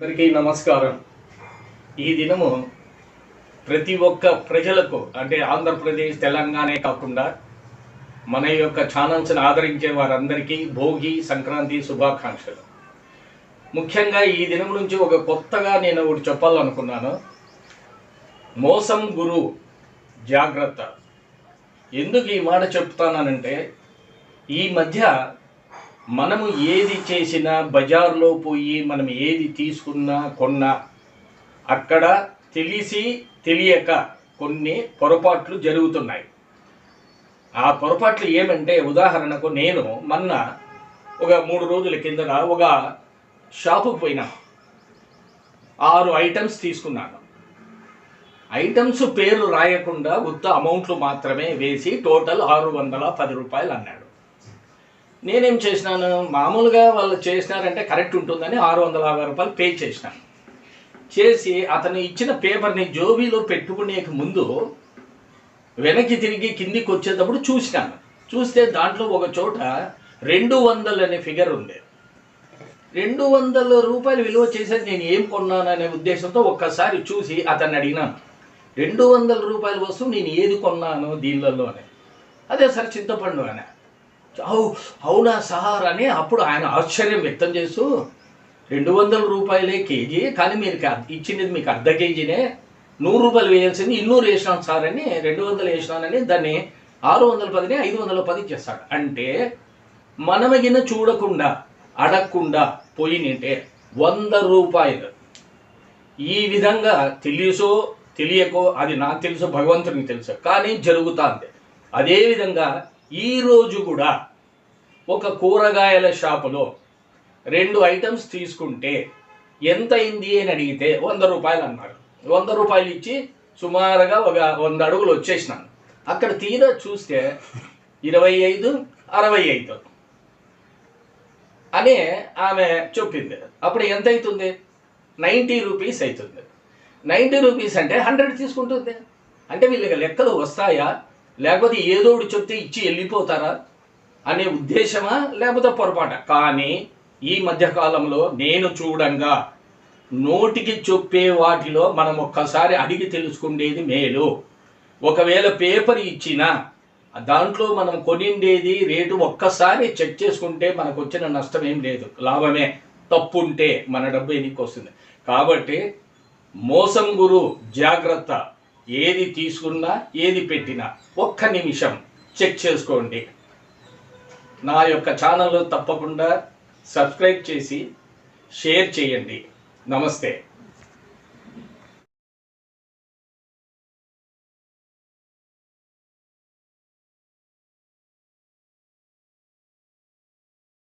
అందరికీ నమస్కారం. ఈ దినము ప్రతి ఒక్క ప్రజలకు అంటే ఆంధ్రప్రదేశ్ తెలంగాణే కాకుండా మన యొక్క ఛానల్స్ని ఆదరించే వారందరికీ భోగి సంక్రాంతి శుభాకాంక్షలు. ముఖ్యంగా ఈ దినం నుంచి ఒక కొత్తగా నేను ఒకటి చెప్పాలనుకున్నాను. మోసం గురు జాగ్రత్త. ఎందుకు ఈ మాట చెప్తానంటే ఈ మధ్య మనము ఏది చేసినా బజార్లో పోయి మనం ఏది తీసుకున్నా కొన్నా అక్కడ తెలిసి తెలియక కొన్ని పొరపాట్లు జరుగుతున్నాయి. ఆ పొరపాట్లు ఏమంటే ఉదాహరణకు నేను మొన్న ఒక 3 రోజుల కిందట ఒక షాపుకు పోయినా 6 ఐటమ్స్ తీసుకున్నాను. ఐటమ్స్ పేర్లు రాయకుండా ఉత్త అమౌంట్లు మాత్రమే వేసి టోటల్ 610 రూపాయలు అన్నాడు. నేనేం చేసినాను, మామూలుగా వాళ్ళు చేసినారంటే కరెక్ట్ ఉంటుందని 650 రూపాయలు పే చేసినాను. చేసి అతను ఇచ్చిన పేపర్ని జోబీలో పెట్టుకునే ముందు వెనక్కి తిరిగి కిందికి వచ్చేటప్పుడు చూసినాను. చూస్తే దాంట్లో ఒక చోట 200 అనే ఫిగర్ ఉంది. 200 రూపాయలు విలువ చేసేది నేను ఏం కొన్నాననే ఉద్దేశంతో ఒక్కసారి చూసి అతన్ని అడిగినాను, 200 రూపాయల వస్తువు నేను ఏది కొన్నాను దీనిలలో అని. అదే సార్ చింతపండు అని. అవునా సార్ అని అప్పుడు ఆయన ఆశ్చర్యం వ్యక్తం చేస్తూ 200 రూపాయలే కేజీ, కానీ మీరు ఇచ్చినది మీకు అర్ధ కేజీనే, 100 రూపాయలు వేయాల్సింది 200 వేసినాను సార్ అని 200 వేసినానని దాన్ని 610ని 510 చేస్తాడు. అంటే మనమగిన చూడకుండా అడగకుండా పోయినంటే 100 రూపాయలు ఈ విధంగా తెలుసో తెలియకో అది నాకు తెలుసు, భగవంతునికి తెలుసు, కానీ జరుగుతుంది. అదేవిధంగా ఈరోజు కూడా ఒక కూరగాయల షాపులో 2 ఐటమ్స్ తీసుకుంటే ఎంత అయింది అని అడిగితే 100 రూపాయలు అన్నారు. 100 రూపాయలు ఇచ్చి సుమారుగా ఒక 100 అడుగులు వచ్చేసినాను. అక్కడ తీరా చూస్తే 25, 65 అనే ఆమె చెప్పింది. అప్పుడు ఎంత అవుతుంది? 90 రూపీస్ అవుతుంది. 90 రూపీస్ అంటే 100 తీసుకుంటుంది. అంటే వీళ్ళకి లెక్కలు వస్తాయా, లేకపోతే ఏదోడు చెప్తే ఇచ్చి వెళ్ళిపోతారా అనే ఉద్దేశమా, లేకపోతే పొరపాట? కానీ ఈ మధ్యకాలంలో నేను చూడంగా నోటికి చెప్పే వాటిలో మనం ఒక్కసారి అడిగి తెలుసుకునేది మేలు. ఒకవేళ పేపర్ ఇచ్చినా దాంట్లో మనం కొనిండేది రేటు ఒక్కసారి చెక్ చేసుకుంటే మనకు వచ్చిన నష్టం ఏం లేదు, లాభమే. తప్పు ఉంటే మన డబ్బు ఎన్నికి వస్తుంది. కాబట్టి మోసం గురు జాగ్రత్త. ఏది తీసుకున్నా ఏది పెట్టినా ఒక్క నిమిషం చెక్ చేసుకోండి. నా యొక్క ఛానల్ తప్పకుండా సబ్స్క్రైబ్ చేసి షేర్ చేయండి. నమస్తే.